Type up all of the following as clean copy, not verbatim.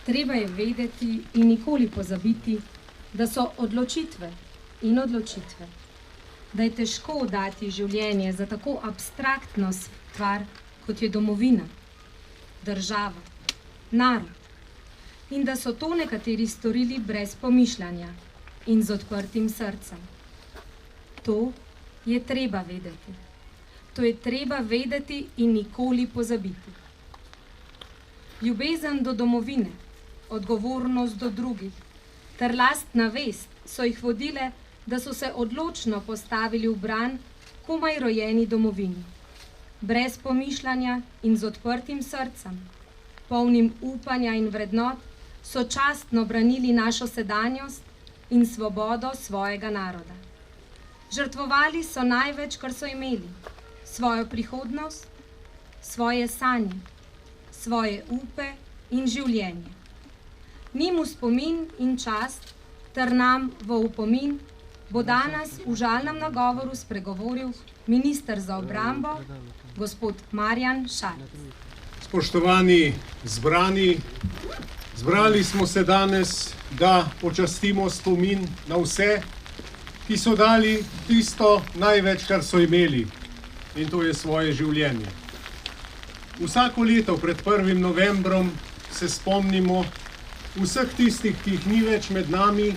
Treba je vedeti in nikoli pozabiti, da so odločitve in odločitve, da je težko dati življenje za tako abstraktno stvar, kot je domovina, država, narod, in da so to nekateri storili brez pomišljanja in z odprtim srcem. To je treba vedeti. To je treba vedeti in nikoli pozabiti. Ljubezen do domovine, odgovornost do drugih ter lastna vest so jih vodile, da so se odločno postavili v bran komaj rojeni domovini. Brez pomišljanja in z odprtim srcem, polnim upanja in vrednot, so častno branili našo sedanjost in svobodo svojega naroda. Žrtvovali so največ, kar so imeli, svojo prihodnost, svoje sanje, svoje upe in življenje. Njim v spomin in čast ter nam v upomin bo danes v žalnem nagovoru spregovoril minister za obrambo, gospod Marjan Šarec. Spoštovani zbrani, zbrali smo se danes, da počastimo spomin na vse, ki so dali tisto največ, kar so imeli, in to je svoje življenje. Vsako leto pred 1. novembrom se spomnimo vseh tistih, ki jih ni več med nami,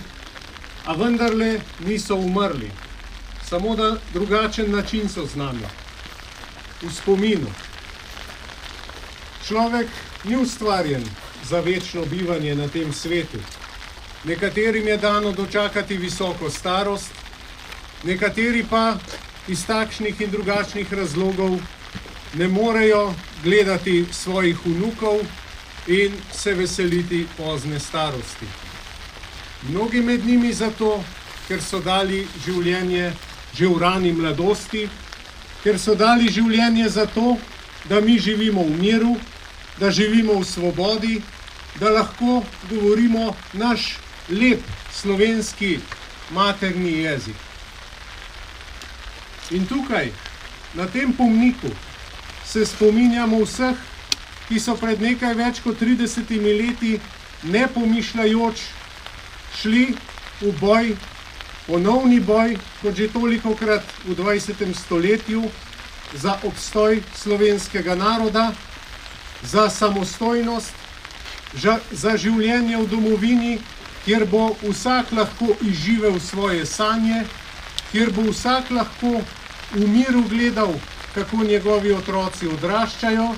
a vendarle niso umrli. Samo na drugačen način so z nami. V spominu. Človek ni ustvarjen za večno bivanje na tem svetu. Nekaterim je dano dočakati visoko starost, nekateri pa iz takšnih in drugačnih razlogov ne morejo gledati svojih vnukov in se veseliti pozne starosti. Mnogi med njimi zato, ker so dali življenje že v rani mladosti, ker so dali življenje zato, da mi živimo v miru, da živimo v svobodi, da lahko govorimo naš lep slovenski materni jezik. In tukaj, na tem pomniku, se spominjamo vseh, ki so pred nekaj več kot 30 leti nepomišljajoč šli v boj, ponovni boj, kot že tolikokrat v 20. stoletju, za obstoj slovenskega naroda, za samostojnost, za življenje v domovini, kjer bo vsak lahko izživel svoje sanje, kjer bo vsak lahko v miru gledal, kako njegovi otroci odraščajo,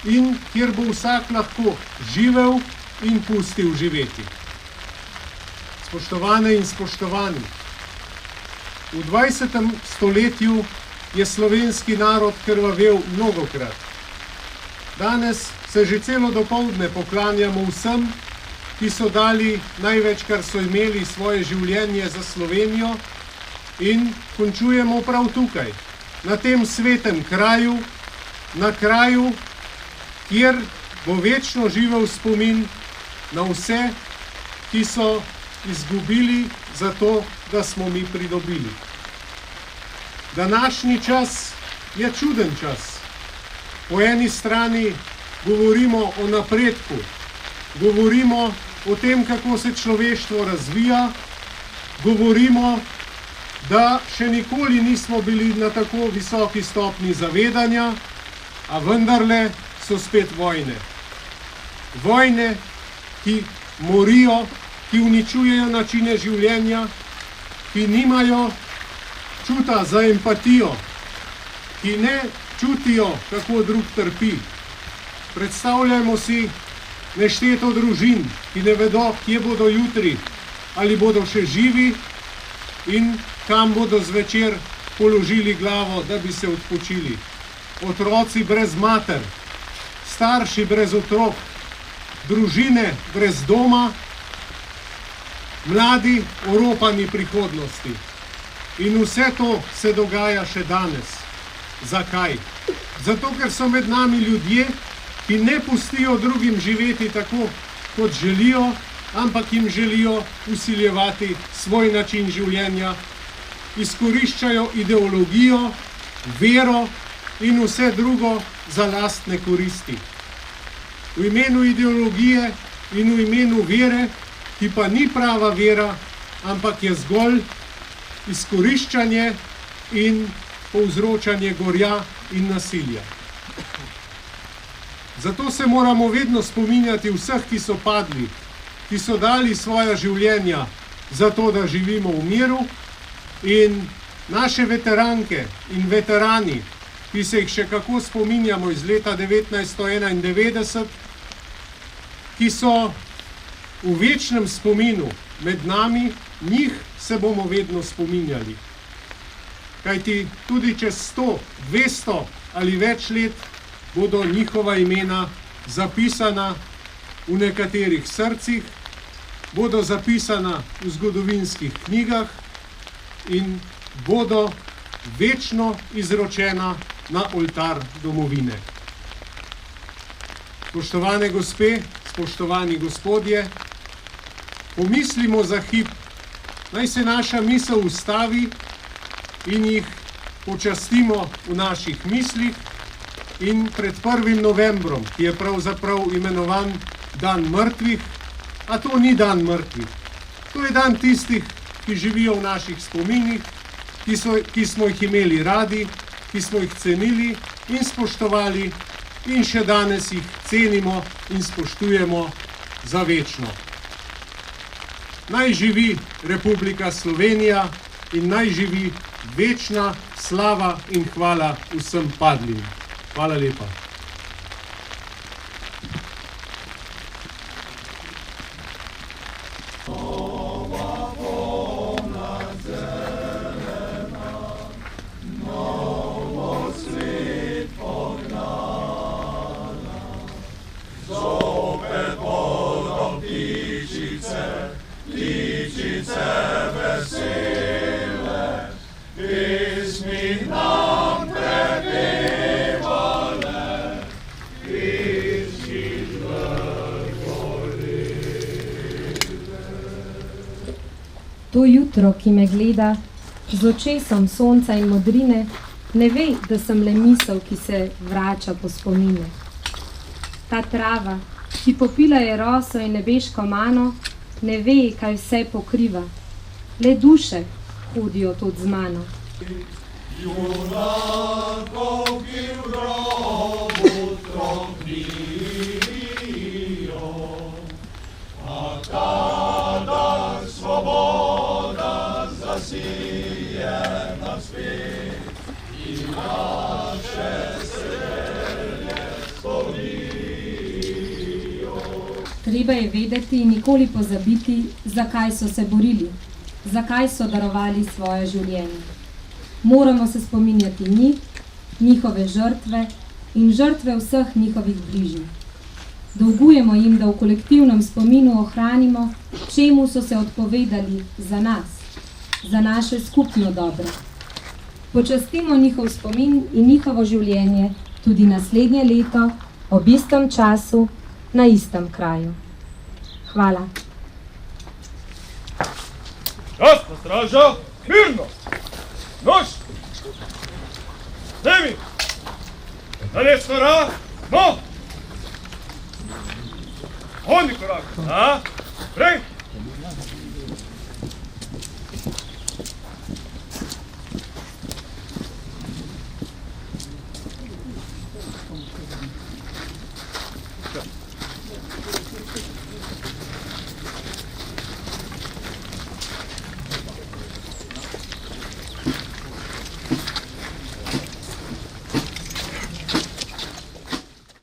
in kjer bo vsak lahko živel in pustil živeti. Spoštovane in spoštovani, v 20. stoletju je slovenski narod krvavel mnogokrat. Danes se že celo dopoldne poklanjamo vsem, ki so dali največ, kar so imeli, svoje življenje za Slovenijo, in končujemo prav tukaj, na tem svetem kraju, na kraju, kjer bo večno živel spomin na vse, ki so izgubili za to, da smo mi pridobili. Današnji čas je čuden čas. Po eni strani govorimo o napredku, govorimo o tem, kako se človeštvo razvija, govorimo, da še nikoli nismo bili na tako visoki stopni zavedanja, a vendarle so spet vojne. Vojne, ki morijo, ki uničujejo načine življenja, ki nimajo čuta za empatijo, ki ne čutijo, kako drug trpi. Predstavljajmo si nešteto družin, ki ne vedo, kje bodo jutri, ali bodo še živi in kam bodo zvečer položili glavo, da bi se odpočili. Otroci brez mater, starši brez otrok, družine brez doma, mladi oropani prihodnosti. In vse to se dogaja še danes. Zakaj? Zato, ker so med nami ljudje, ki ne pustijo drugim živeti tako, kot želijo, ampak jim želijo vsiljevati svoj način življenja, izkoriščajo ideologijo, vero in vse drugo za lastne koristi. V imenu ideologije in v imenu vere, ki pa ni prava vera, ampak je zgolj izkoriščanje in povzročanje gorja in nasilja. Zato se moramo vedno spominjati vseh, ki so padli, ki so dali svoja življenja za to, da živimo v miru, in naše veteranke in veterani, ki se jih še kako spominjamo iz leta 1991, ki so v večnem spominu med nami, njih se bomo vedno spominjali. Kajti tudi čez 100, 200 ali več let bodo njihova imena zapisana v nekaterih srcih, bodo zapisana v zgodovinskih knjigah in bodo večno izročena na oltar domovine. Spoštovane gospe, spoštovani gospodje, pomislimo za hip, naj se naša misel ustavi in jih počastimo v naših mislih in pred 1. novembrom, ki je pravzaprav imenovan dan mrtvih, a to ni dan mrtvih. To je dan tistih, ki živijo v naših spominih, ki smo jih imeli radi, ki smo jih cenili in spoštovali in še danes jih cenimo in spoštujemo za večno. Naj živi Republika Slovenija in naj živi večna slava in hvala vsem padlim. Hvala lepa. To jutro, ki me gleda, z očesom sonca in modrine, ne ve, da sem le misel, ki se vrača po spomine. Ta trava, ki popila je roso in nebeško mano, ne ve, kaj vse pokriva. Le duše hodijo tudi z mano. Junakov, ki v grobu trohnijo, a kadar svoboda zasije na svet in naše srce spomnijo. Treba je vedeti in nikoli pozabiti, zakaj so se borili, zakaj so darovali svoje življenje. Moramo se spominjati njih, njihove žrtve in žrtve vseh njihovih bližnjih. Dolgujemo jim, da v kolektivnem spominu ohranimo, čemu so se odpovedali za nas, za naše skupno dobro. Počastimo njihov spomin in njihovo življenje tudi naslednje leto, ob istem času, na istem kraju. Hvala. Jasna straža, mirno! Nož! Demi! Na desno rak, no! Oni korak, a? Prej!